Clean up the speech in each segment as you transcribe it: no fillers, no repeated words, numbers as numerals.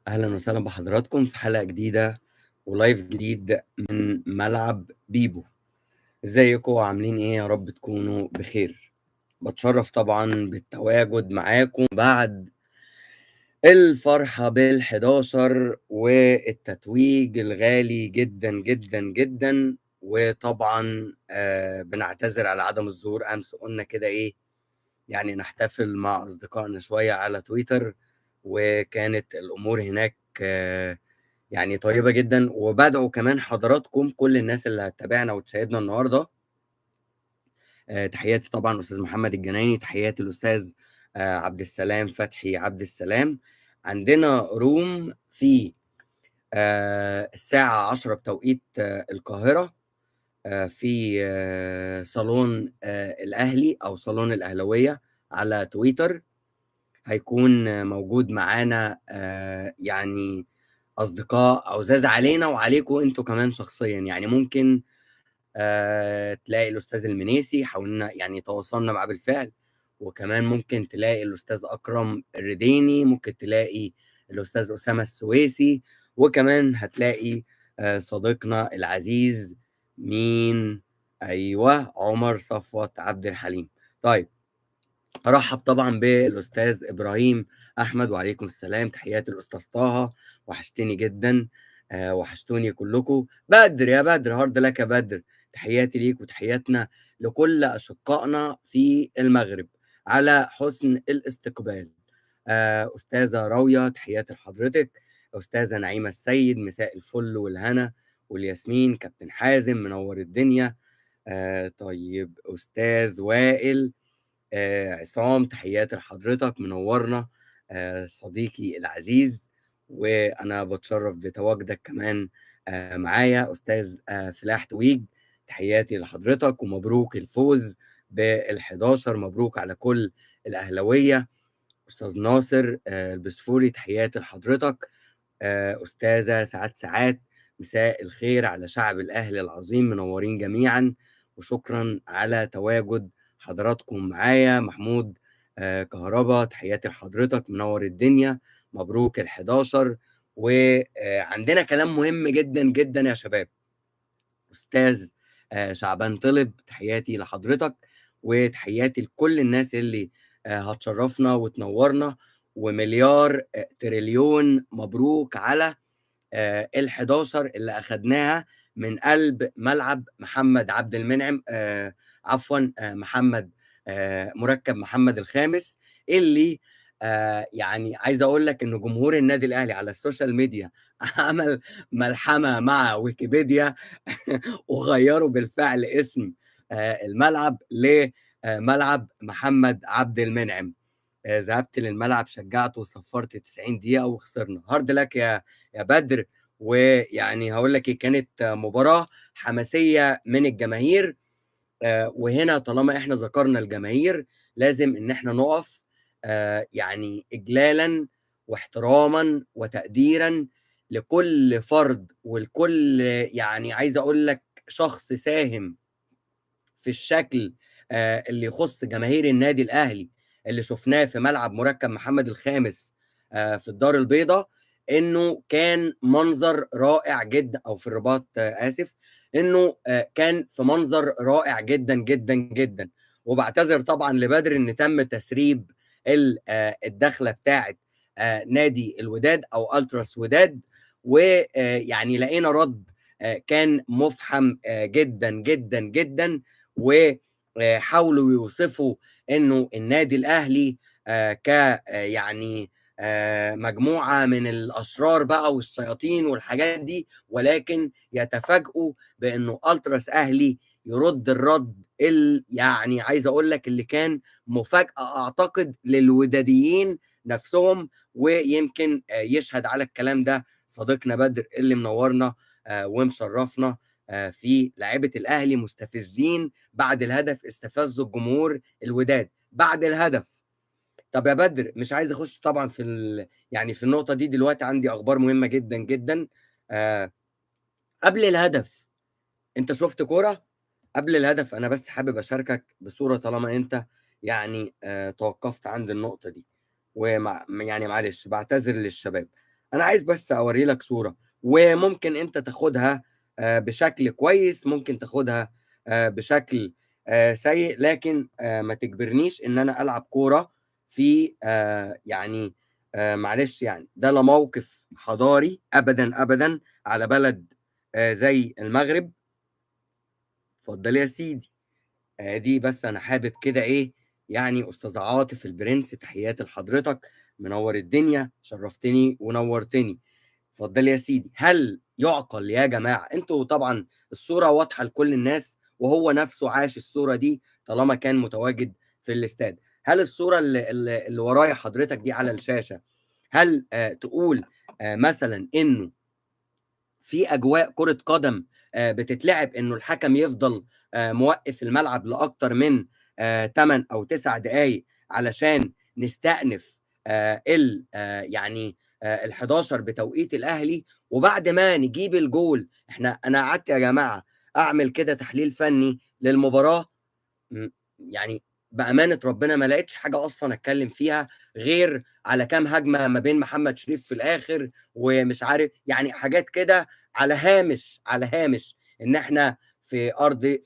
أهلا وسهلا بحضراتكم في حلقة جديدة ولايف جديد من ملعب بيبو. ازيكم عاملين ايه؟ يا رب تكونوا بخير. بتشرف طبعا بالتواجد معاكم بعد الفرحة بال11 والتتويج الغالي جدا جدا جدا. وطبعا بنعتذر على عدم الظهور امس، قلنا كده ايه يعني نحتفل مع اصدقائنا شوية على تويتر، وكانت الامور هناك يعني طيبة جدا. وبدعو كمان حضراتكم كل الناس اللي هتتابعنا وتشاهدنا النهارده، تحياتي طبعا استاذ محمد الجنايني، تحياتي الاستاذ عبد السلام فتحي عبد السلام. عندنا روم في الساعة 10 بتوقيت القاهرة، في صالون الأهلي أو صالون الأهلوية على تويتر. هيكون موجود معانا يعني أصدقاء عزاز علينا وعليكم أنتوا كمان شخصيا. يعني ممكن تلاقي الأستاذ المنيسي، حاولنا يعني تواصلنا معاه بالفعل، وكمان ممكن تلاقي الأستاذ أكرم الرديني، ممكن تلاقي الأستاذ أسامة السويسي، وكمان هتلاقي صديقنا العزيز مين؟ أيوه، عمر صفوت عبد الحليم. طيب، ارحب طبعا بالاستاذ ابراهيم احمد، وعليكم السلام، تحياتي الاستاذ طه، وحشتني جدا. وحشتوني كلكم. بدر يا بدر، هارد لك يا بدر، تحياتي ليك وتحياتنا لكل اشقائنا في المغرب على حسن الاستقبال. استاذه راويه، تحياتي لحضرتك. استاذه نعيمه السيد، مساء الفل والهنا والياسمين. كابتن حازم منور الدنيا. طيب، استاذ وائل عصام، تحياتي لحضرتك، منورنا صديقي العزيز. وانا بتشرف بتواجدك كمان معايا استاذ فلاح تويج، تحياتي لحضرتك ومبروك الفوز بال11، مبروك على كل الاهلاويه. استاذ ناصر البسفوري، تحياتي لحضرتك. استاذه سعاد، مساء الخير على شعب الاهلي العظيم، منورين جميعا، وشكرا على تواجد حضراتكم معايا. محمود كهربا، تحياتي لحضرتك، منور الدنيا، مبروك ال11. وعندنا كلام مهم جدا جدا يا شباب. استاذ شعبان طلب، تحياتي لحضرتك وتحياتي لكل الناس اللي هتشرفنا وتنورنا. ومليار تريليون مبروك على ال11 اللي اخدناها من قلب ملعب محمد عبد المنعم، عفوا محمد مركب محمد الخامس، اللي يعني عايز اقول لك ان جمهور النادي الاهلي على السوشيال ميديا عمل ملحمه مع ويكيبيديا وغيروا بالفعل اسم الملعب لملعب محمد عبد المنعم. ذهبت للملعب، شجعت وصفرت 90 دقيقة وخسرنا. هارد لك يا بدر. ويعني هقول لك ايه، كانت مباراة حماسية من الجماهير. وهنا طالما احنا ذكرنا الجماهير لازم ان احنا نقف يعني اجلالا واحتراما وتقديرا لكل فرد ولكل يعني عايز اقول لك شخص ساهم في الشكل اللي يخص جماهير النادي الاهلي، اللي شفناه في ملعب مركب محمد الخامس في الدار البيضاء. انه كان منظر رائع جدا، او في الرباط اسف، انه كان في منظر رائع جدا جدا جدا. وبعتذر طبعا لبدر ان تم تسريب الدخله بتاعه نادي الوداد او التراس وداد. ويعني لقينا رد كان مفحم جدا جدا جدا. وحاولوا يوصفوا انه النادي الاهلي ك يعني مجموعه من الاشرار بقى والشياطين والحاجات دي، ولكن يتفاجئوا بانه التراس اهلي يرد الرد يعني عايز اقول لك اللي كان مفاجاه اعتقد للوداديين نفسهم. ويمكن يشهد على الكلام ده صديقنا بدر اللي منورنا ومشرفنا. في لعيبه الاهلي مستفزين بعد الهدف، استفزوا الجمهور الوداد بعد الهدف. طب يا بدر، مش عايز اخش طبعا في يعني في النقطه دي دلوقتي، عندي اخبار مهمه جدا جدا. آه قبل الهدف انت شفت كوره؟ قبل الهدف انا بس حابب اشاركك بصوره طالما انت يعني توقفت عند النقطه دي. يعني معلش بعتذر للشباب. أنا عايز بس أورّي لك صورة، وممكن أنت تاخدها بشكل كويس، ممكن تاخدها بشكل سيء، لكن ما تجبرنيش إن أنا ألعب كورة في يعني معلش يعني ده لا موقف حضاري أبدًا، أبدًا على بلد زي المغرب. اتفضل يا سيدي. دي بس أنا حابب كده إيه، يعني أستاذ عاطف البرنس تحياتي لحضرتك، منوّر الدنيا، شرّفتني ونوّرتني. اتفضل يا سيدي. هل يُعقل يا جماعة أنتم طبعًا الصورة واضحة لكل الناس، وهو نَفْسه عاش الصورة دي طالما كان متواجد في الاستاد. هل الصورة اللي ورايا حضرتك دي على الشاشة، هل تقول مثلًا إنه في أجواء كرة قدم بتتلعب إنه الحكم يفضل موقّف الملعب لأكتر من 8 أو 9 دقايق علشان نستأنف يعني ال11 بتوقيت الأهلي، وبعد ما نجيب الجول أنا قعدت يا جماعة أعمل كده تحليل فني للمباراة. يعني بأمانة ربنا ما لقيتش حاجة أصلًا أتكلّم فيها غير على كام هجمة ما بين محمد شريف في الآخر، ومش عارف يعني حاجات كده على هامش، على هامش إن إحنا في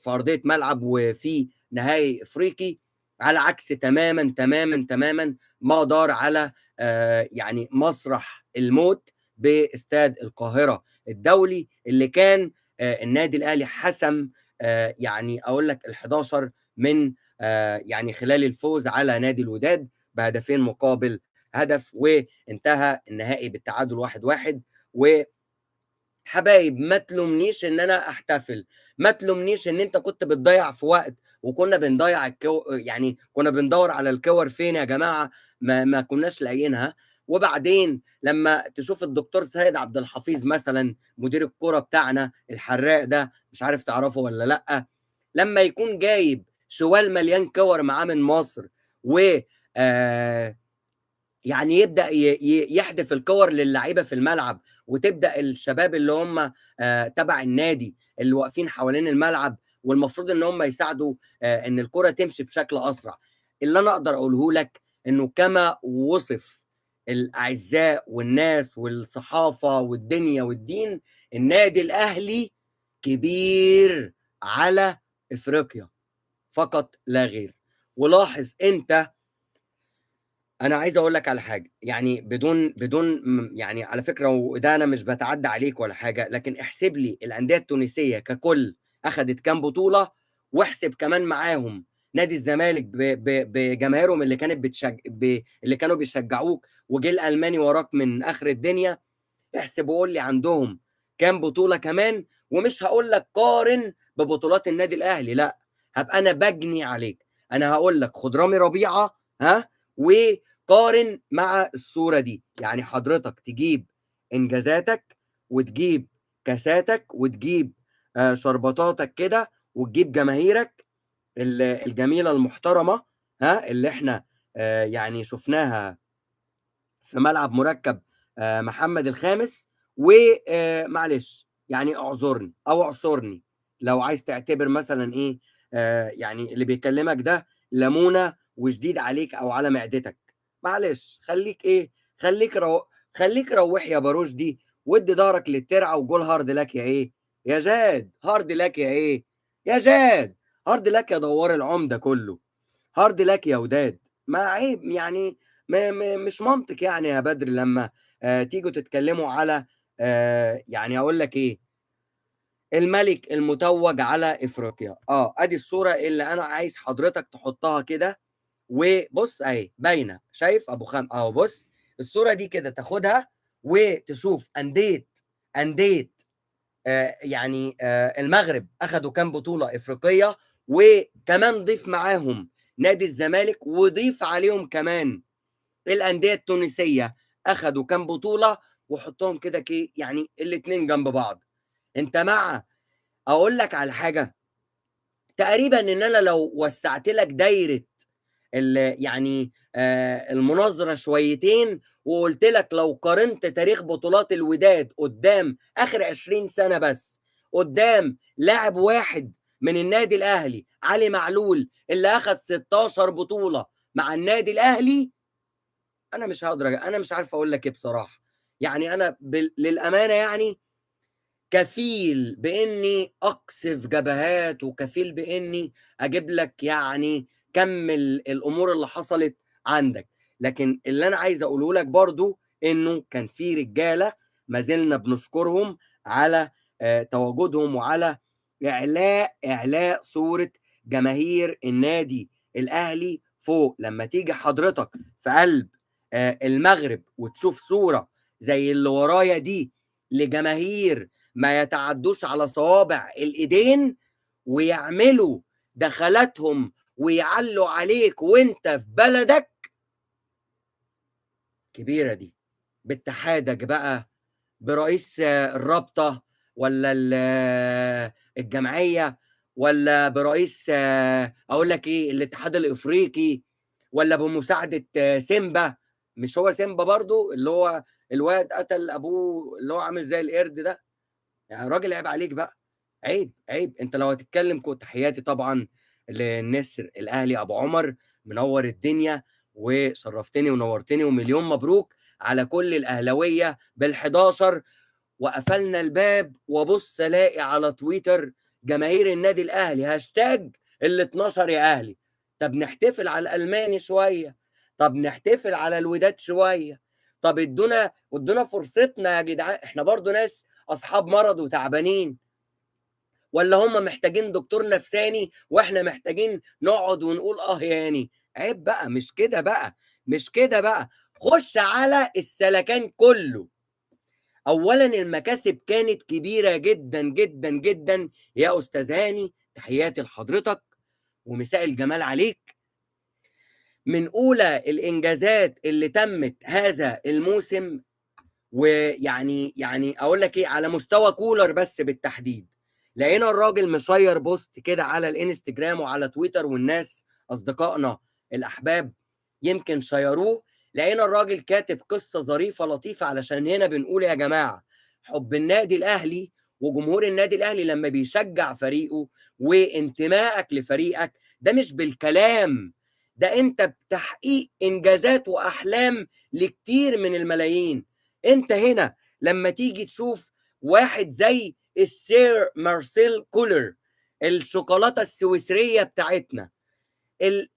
أرضية ملعب وفي نهائي إفريقي، على عكس تمامًا، تمامًا، تمامًا ما دار على يعني مسرح الموت باستاد القاهرة الدولي، اللي كان النادي الأهلي حسم يعني أقول لك ال11 من يعني خلال الفوز على نادي الوداد بهدفين مقابل هدف، وانتهى النهائي بالتعادل 1-1. وحبايب ما تلومنيش إن أنا أحتفل، ما تلومنيش إن أنت كنت بتضيّع في وقت وكنا بنضيّع يعني كنا بندوّر على الكِوَر فين يا جماعة، ما كناش لاقيينها. وبعدين لمّا تشوف الدكتور سيد عبد الحفيظ مثلًا مدير الكورة بتاعنا الحراق ده، مش عارف تعرفه والّا لأ، لمّا يكون جايب شوال مليان كِوَر معاه من مصر و آآ يعني يبدأ يحدف الكِوَر للعيبة في الملعب، وتبدأ الشباب اللي هم تبع النادي اللي واقفين حوالين الملعب والمفروض إن هم يساعدوا إن الكرة تمشي بشكل أسرع. اللي أنا أقدر أقوله لك إنه كما وُصف الأعزاء والناس والصحافة والدنيا والدين، النادي الأهلي كبير على إفريقيا فقط لا غير. ولاحظ أنت، أنا عايز أقول لك على حاجة، يعني بدون يعني على فكرة وده أنا مش باتعدّى عليك ولا حاجة، لكن احسب لي الأندية التونسية ككُل أخدت كام بطولة، واحسب كمان معاهم نادي الزمالك بجماهيرهم اللي كانت اللي كانوا بيشجّعوك وجِه الألماني وراك من آخر الدنيا، احسب وقُل لي عندهم كام بطولة كمان، ومش هاقول لك قارن ببطولات النادي الأهلي لأ، هابقى أنا باجني عليك. أنا هاقول لك خُد رامي ربيعة وقارن مع الصورة دي. يعني حضرتك تجيب إنجازاتك وتجيب كاساتك وتجيب شربطاتك كده وتجيب جماهيرك الجميلة المحترمة اللي إحنا يعني شُفناها في ملعب مُركّب محمد الخامس. و معلش يعني اعذرني أو اعذرني لو عايز تعتبر مثلًا إيه، يعني اللي بيكلّمك ده لمونة وشديد عليك أو على معدتك. معلش خلّيك إيه، خلّيك روّيح يا بارُوشدي وادّي ضهرك للترعة وقُل هارد لك يا إيه، يا جاد هارد لك يا إيه، يا جاد هارد لك يا دوّار العُمدة كُلّه. هارد لك يا وداد. ما عيب يعني مش منطق يعني يا بدر لمّا تيجوا تتكلموا على يعني هاقول لك إيه، الملك المتوّج على إفريقيا. أدي الصورة اللي أنا عايز حضرتك تحطها كده، وبُص أهي باينة، شايف أبو أهو بُص، الصورة دي كده تاخدها وتشوف أندية يعني المغرب أخدوا كام بطولة إفريقية، وكمان ضيف معاهم نادي الزمالك، وضيف عليهم كمان الأندية التونسية أخدوا كام بطولة، وحُطّهم كده يعني الاتنين جنب بعض. أنت مع أقول لك على حاجة، تقريبًا إن أنا لو وسّعت لك دايرة يعني المناظرة شويتين، وقُلت لك لو قارنت تاريخ بطولات الوداد قدّام آخر 20 سنة بس، قدّام لاعب واحد من النادي الأهلي، علي معلول اللي أخد 16 بطولة مع النادي الأهلي، أنا مش عارف أقول لك إيه بصراحة. يعني أنا للأمانة يعني كفيل بإني أقصف جبهات، وكفيل بإني أجيب لك يعني كم الأمور اللي حصلت عندك. لكن اللي أنا عايز أقوله لك برضو إنه كان في رجالة ما زلنا بنشكرهم على تواجدهم، وعلى إعلاء صورة جماهير النادي الأهلي فوق. لما تيجي حضرتك في قلب المغرب وتشوف صورة زي اللي ورايا دي لجماهير ما يتعدوش على صوابع الايدين، ويعملوا دخلاتهم ويعلوا عليك وانت في بلدك، كبيرة دي. باتحادك بقى، برئيس الرابطة، ولا الجمعية، ولا برئيس اقول لك ايه الاتحاد الافريقي، ولا بمساعدة سيمبا. مش هو سيمبا برضو اللي هو الواد قتل ابوه اللي هو عامل زي القرد ده؟ يعني راجل عيب عليك بقى، عيب عيب. انت لو هتتكلم تحياتي طبعا للنسر الاهلي ابو عمر، منور الدنيا وشرفتني ونورتني، ومليون مبروك على كل الاهلاويه بال11. وقفلنا الباب وبص الاقي على تويتر جماهير النادي الاهلي هاشتاج ال12 يا اهلي. طب نحتفل على الالماني شويه، طب نحتفل على الوداد شويه، طب ادونا فرصتنا يا جدعان، احنا برضو ناس اصحاب مرض وتعبانين. ولا هم محتاجين دكتور نفساني واحنا محتاجين نقعد ونقول يعني؟ عيب بقى، مش كده بقى، مش كده بقى. خش على السلكان كله. اولا المكاسب كانت كبيره جدا جدا جدا يا استاذ هاني، تحياتي لحضرتك ومساء الجمال عليك. من اولى الانجازات اللي تمت هذا الموسم، ويعني اقول لك ايه، على مستوى كولر بس بالتحديد، لقينا الراجل مشير بوست كده على الانستجرام وعلى تويتر، والناس اصدقائنا الاحباب يمكن شيروه. لقينا الراجل كاتب قصة ظريفة لطيفة، علشان هنا بنقول يا جماعة حب النادي الاهلي وجمهور النادي الاهلي لما بيشجع فريقه، وانتمائك لفريقك ده مش بالكلام، ده انت بتحقيق انجازات واحلام لكتير من الملايين. انت هنا لما تيجي تشوف واحد زي السير مارسيل كولر، الشوكولاته السويسريه بتاعتنا،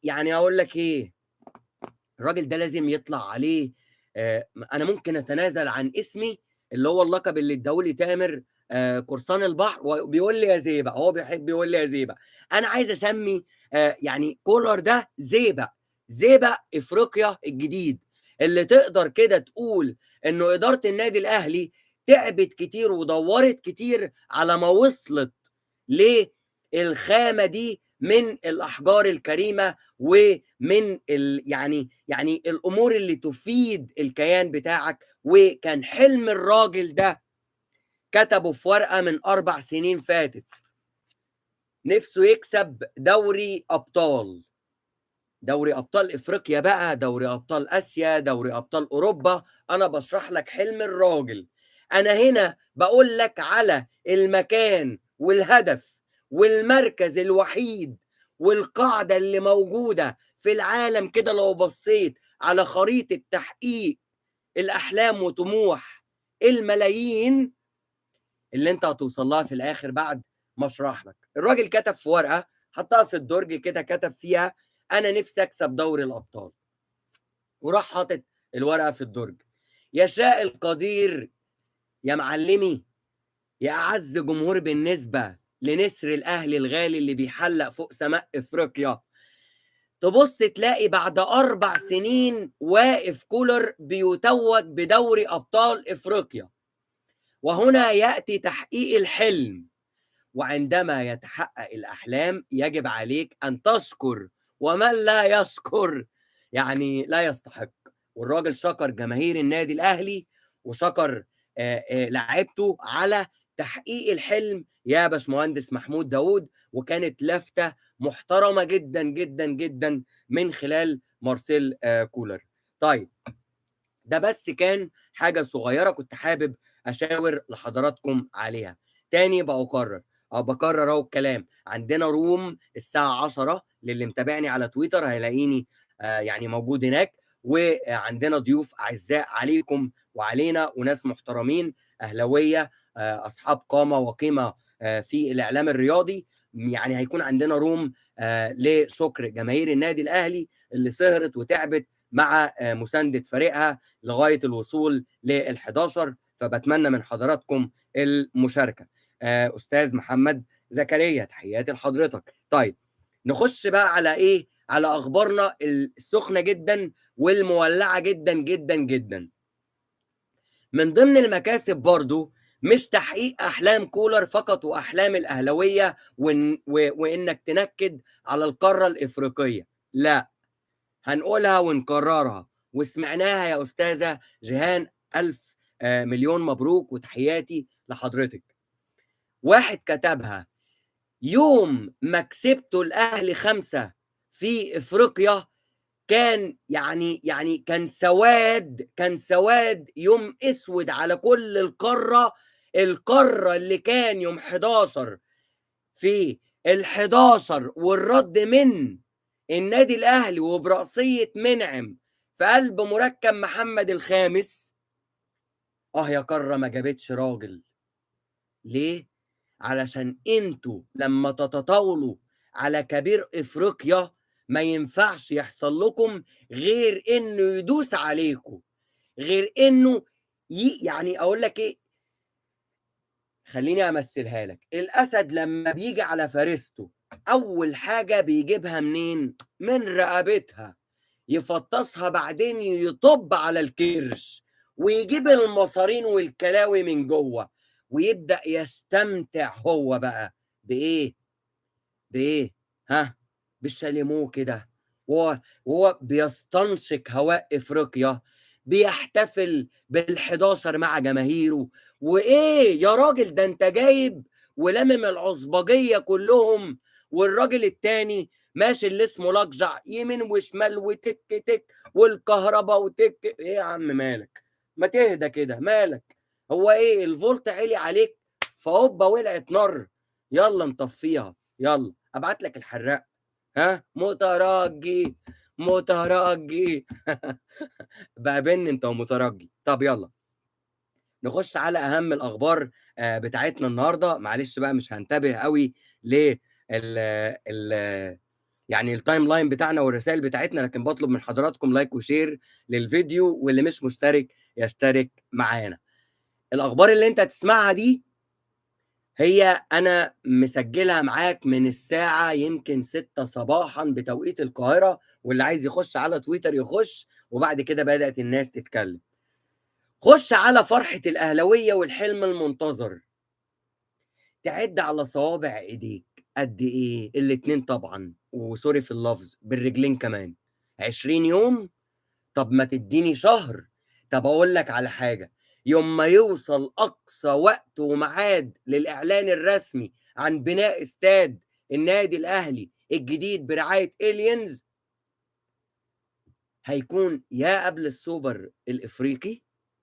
يعني اقول لك ايه، الراجل ده لازم يطلع عليه. انا ممكن اتنازل عن اسمي اللي هو اللقب اللي اداهولي تامر قرصان البحر، وبيقول لي يا زيبه، هو بيحب يقول لي يا زيبه. انا عايز اسمي يعني كولر ده زيبه، زيبه افريقيا الجديد، اللي تقدر كده تقول انه اداره النادي الاهلي تعبت كتير ودورت كتير على ما وصلت للخامه دي من الاحجار الكريمه، ومن يعني الامور اللي تفيد الكيان بتاعك. وكان حلم الراجل ده كتبه في ورقه من 4 سنين فاتت، نفسه يكسب دوري ابطال افريقيا بقى، دوري ابطال اسيا، دوري ابطال اوروبا. انا بشرح لك حلم الراجل، انا هنا بقول لك على المكان والهدف والمركز الوحيد والقاعده اللي موجوده في العالم كده. لو بصيت على خريطه تحقيق الاحلام وطموح الملايين اللي انت هتوصل لها في الاخر بعد ما اشرح لك، الراجل كتب في ورقه حطها في الدرج كده، كتب فيها انا نفسي اكسب دوري الابطال، وراح حاطط الورقه في الدرج. يشاء القدير يا معلمي، يا اعز جمهور بالنسبه لنسر الاهلي الغالي اللي بيحلق فوق سماء افريقيا، تبص تلاقي بعد 4 سنين واقف كولر بيتوج بدوري ابطال افريقيا. وهنا ياتي تحقيق الحلم. وعندما يتحقق الأحلام يجب عليك أن تشكر، ومن لا يشكر يعني لا يستحق. والراجل شكر جماهير النادي الأهلي وشكر لاعيبته على تحقيق الحلم يا باشمهندس محمود داوود. وكانت لفتة محترمة جدا جدا جدا من خلال مارسيل كولر. طيب ده بس كان حاجة صغيرة كنت حابب أشاور لحضراتكم عليها. تاني بأكرر أو بكرر أهو الكلام، عندنا روم الساعة 10 للي متابعني على تويتر هيلاقيني يعني موجود هناك، وعندنا ضيوف أعزاء عليكم وعلينا وناس محترمين أهلاوية أصحاب قامة وقيمة في الإعلام الرياضي. يعني هيكون عندنا روم لشكر جماهير النادي الأهلي اللي سهرت وتعبت مع مساندة فريقها لغاية الوصول لل11. فبتمنى من حضراتكم المشاركة. أستاذ محمد زكريا، تحياتي لحضرتك. طيب نخش بقى على إيه؟ على أخبارنا السخنة جدا والمولعة جدا جدا جدا. من ضمن المكاسب برضو مش تحقيق أحلام كولر فقط وأحلام الأهلوية وإنك تنكد على القارة الإفريقية، لا، هنقولها ونكررها وسمعناها يا أستاذة جيهان. ألف مليون مبروك وتحياتي لحضرتك. واحد كتبها يوم ما كسبتوا الأهلي 5 في إفريقيا، كان يعني كان سواد يوم اسود على كل القارة اللي كان يوم 11 في ال11 والرد من النادي الاهلي وبرأسية منعم في قلب مركب محمد الخامس. يا قارة ما جابتش راجل. ليه؟ علشان انتوا لما تتطاولوا على كبير افريقيا ما ينفعش يحصل لكم غير انه يدوس عليكم، غير انه يعني اقول لك ايه، خليني امثلها لك. الاسد لما بيجي على فريسته اول حاجه بيجيبها منين؟ من رقبتها، يفطسها بعدين يطب على الكرش ويجيب المصارين والكلاوي من جوه ويبدأ يستمتع هو بقى بايه؟ بايه؟ ها؟ بالشاليمو كده، وهو بيستنشق هواء افريقيا، بيحتفل بال11 مع جماهيره. وايه يا راجل، ده انت جايب ولمم العصبجيه كلهم، والراجل التاني ماشي اللي اسمه لقجع يمين وشمال وتك تك والكهرباء وتك. ايه يا عم مالك؟ ما تهدى كده، مالك؟ هو ايه الفولت عالي عليك فهوبا ولعت نار؟ يلا نطفيها، يلا ابعت لك الحراق. ها مترجي مترجي بقى بين انت ومترجي. طب يلا نخش على اهم الاخبار بتاعتنا النهارده. معلش بقى مش هنتبه قوي ل ال يعني التايم لاين بتاعنا والرسائل بتاعتنا، لكن بطلب من حضراتكم لايك وشير للفيديو، واللي مش مشترك يشترك معانا. الاخبار اللي انت هتسمعها دي هي أنا مسجلها معاك من الساعة يمكن 6 صباحا بتوقيت القاهرة، واللي عايز يخش على تويتر يخش، وبعد كده بدأت الناس تتكلم. خش على فرحة الأهلوية والحلم المنتظر، تعد على صوابع ايديك قد ايه الاتنين طبعا، وسوري في اللفظ بالرجلين كمان. 20 يوم؟ طب ما تديني شهر. طب اقول لك على حاجه، يوم ما يوصل اقصى وقت وميعاد للاعلان الرسمي عن بناء استاد النادي الاهلي الجديد برعايه الينز، هيكون يا قبل السوبر الافريقي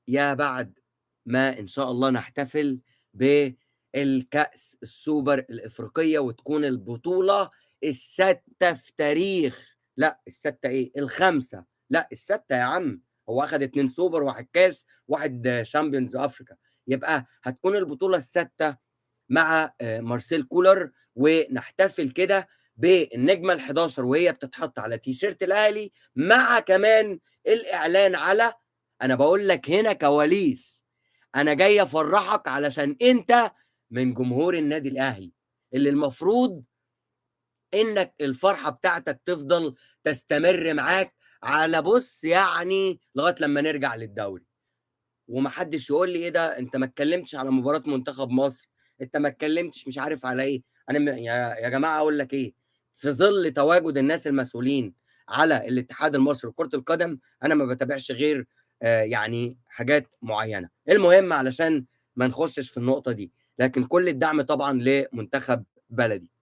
يا بعد ما ان شاء الله نحتفل بالكأس السوبر الافريقيه، وتكون البطوله السادسه في تاريخ، لا السادسه ايه، الخامسه، لا السادسه يا عم، هو اخذ 2 سوبر واحد كاس واحد شامبيونز افريكا، يبقى هتكون البطوله السادسه مع مارسيل كولر، ونحتفل كده بالنجمه ال11 وهي بتتحط على تيشيرت الاهلي، مع كمان الاعلان على، انا بقول لك هنا كواليس، انا جاي افرحك علشان انت من جمهور النادي الاهلي اللي المفروض انك الفرحه بتاعتك تفضل تستمر معاك على بص يعني لغايه لما نرجع للدوري. ومحدش يقول لي ايه ده انت ما اتكلمتش على مباراه منتخب مصر، انت ما اتكلمتش مش عارف على ايه. انا يا جماعه اقول لك ايه، في ظل تواجد الناس المسؤولين على الاتحاد المصري لكره القدم انا ما بتابعش غير يعني حاجات معينه. المهم علشان ما نخشش في النقطه دي، لكن كل الدعم طبعا لمنتخب بلدي.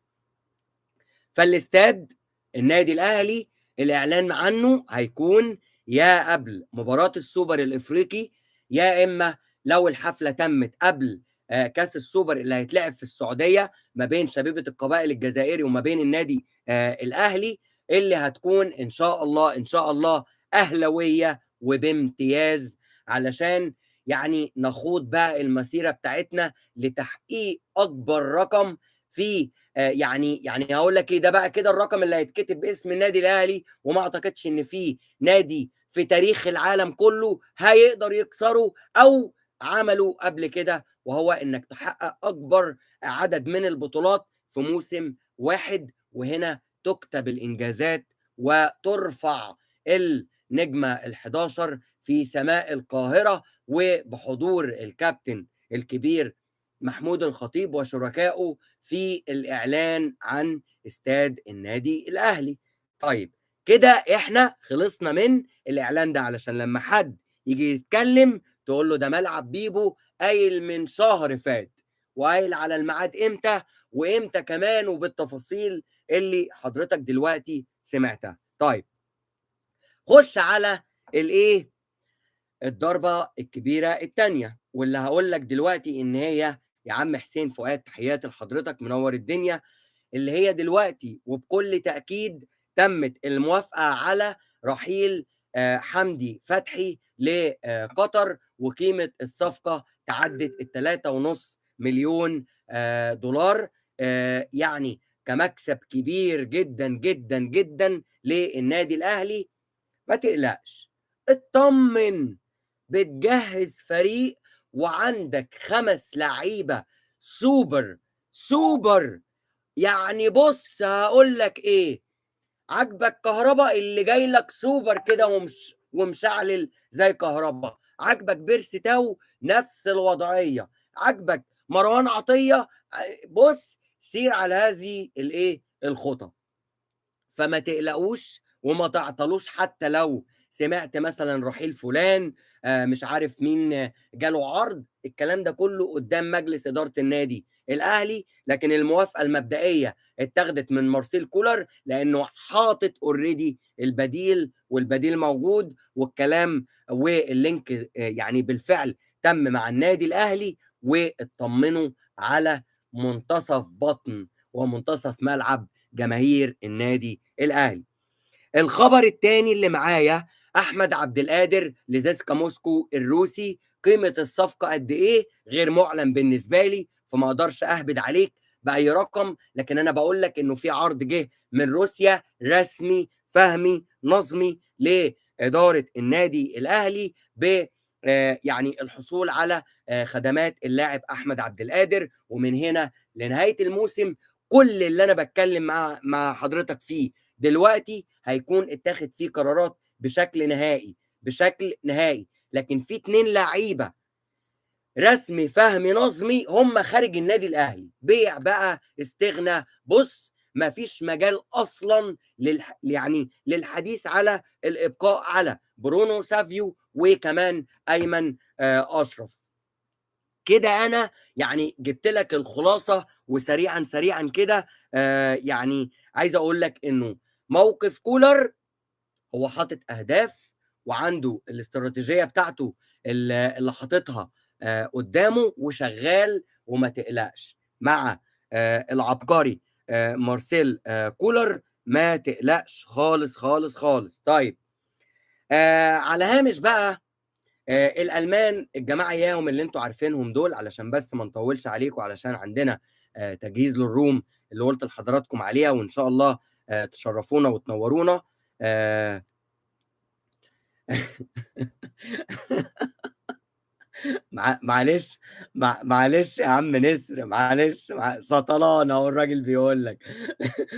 فالاستاد النادي الاهلي الاعلان عنه هيكون يا قبل مباراه السوبر الافريقي، يا اما لو الحفله تمت قبل كاس السوبر اللي هيتلعب في السعوديه ما بين شبيبه القبائل الجزائري وما بين النادي الاهلي، اللي هتكون ان شاء الله ان شاء الله اهلاويه وبامتياز علشان يعني نخوض بقى المسيرة بتاعتنا لتحقيق أكبر رقم في يعني هاقول لك إيه، ده بقى كده الرقم اللي هيتكتب باسم النادي الأهلي، وما أعتقدش إن في نادي في تاريخ العالم كله هيقدر يكسره أو عمله قبل كده، وهو إنك تحقق أكبر عدد من البطولات في موسم واحد. وهنا تُكتب الإنجازات وتُرفع النجمة ال11 في سماء القاهرة، وبحضور الكابتن الكبير محمود الخطيب وشركائه في الإعلان عن استاد النادي الأهلي. طيب كده إحنا خلصنا من الإعلان ده، علشان لمّا حد ييجي يتكلم تقول له ده ملعب بيبو قايل من شهر فات، وقايل على الميعاد إمتى، وإمتى كمان، وبالتفاصيل اللي حضرتك دلوقتي سمعتها. طيب خُش على الإيه، الضربة الكبيرة التانية، واللي هاقول لك دلوقتي إن هي يا عم حسين فؤاد تحياتي لحضرتك منوّر الدنيا، اللي هي دلوقتي وبكل تأكيد تمت الموافقة على رحيل حمدي فتحي لقطر، وقيمة الصفقة تعدِّت ال3.5 مليون دولار، يعني كمكسب كبير جدًا، جدًا، جدًا للنادي الأهلي. ما تقلقش، اتطمن، بتجهّز فريق وعندك 5 لعيبة سوبر، سوبر. يعني بُص هاقول لك إيه، عاجبك كهربا اللي جاي لك سوبر كده ومشعلل زي كهربا، عاجبك بيرسي تاو نفس الوضعية، عاجبك مروان عطية، بُص سير على هذه الإيه، الخُطى. فما تقلقوش وما تعطلوش، حتى لو سمعت مثلًا رحيل فلان، مش عارف مين جاله عرض، الكلام ده كله قدّام مجلس إدارة النادي الأهلي، لكن الموافقة المبدئية اتاخدت من مارسيل كولر لإنه حاطط already البديل، والبديل موجود، والكلام والlink يعني بالفعل تم مع النادي الأهلي، واتطمنوا على منتصف بطن ومنتصف ملعب جماهير النادي الأهلي. الخبر التاني اللي معايا، أحمد عبد القادر لزاسكا موسكو الروسي، قيمة الصفقة قد إيه غير مُعلن بالنسبة لي، فما أقدرش أهبد عليك بأي رقم، لكن أنا باقول لك إنه في عرض جِه من روسيا رسمي فهمي نصبي لإدارة النادي الأهلي يعني الحصول على خدمات اللاعب أحمد عبد القادر، ومن هنا لنهاية الموسم كل اللي أنا باتكلم مع حضرتك فيه دلوقتي هيكون اتاخد فيه قرارات بشكل نهائي، بشكل نهائي. لكن في 2 لعيبة رسمي فهمي نظمي هم خارج النادي الأهلي، بيع بقى استغنى، بُص ما فيش مجال أصلًا يعني للحديث على الإبقاء على برونو سافيو وكمان أيمن أشرف. كده أنا يعني جِبت لك الخلاصة، وسريعًا، سريعًا كده يعني عايز أقول لك إنه موقف كولر هو حاطط أهداف وعنده الاستراتيجية بتاعته اللي حاططها قدّامه وشغّال، وما تقلقش مع العبقري مارسيل كولر، ما تقلقش خالص، خالص، خالص. طيب على هامش بقى الألمان الجماعة إياهم اللي أنتم عارفينهم دول، علشان بس ما نطوّلش عليكم، علشان عندنا تجهيز للروم اللي قُلت لحضراتكم عليها، وإن شاء الله تشرّفونا وتنوّرونا. آآ معلش معلش يا عم نسر، معلش سطلان أهو الراجل بيقول لك.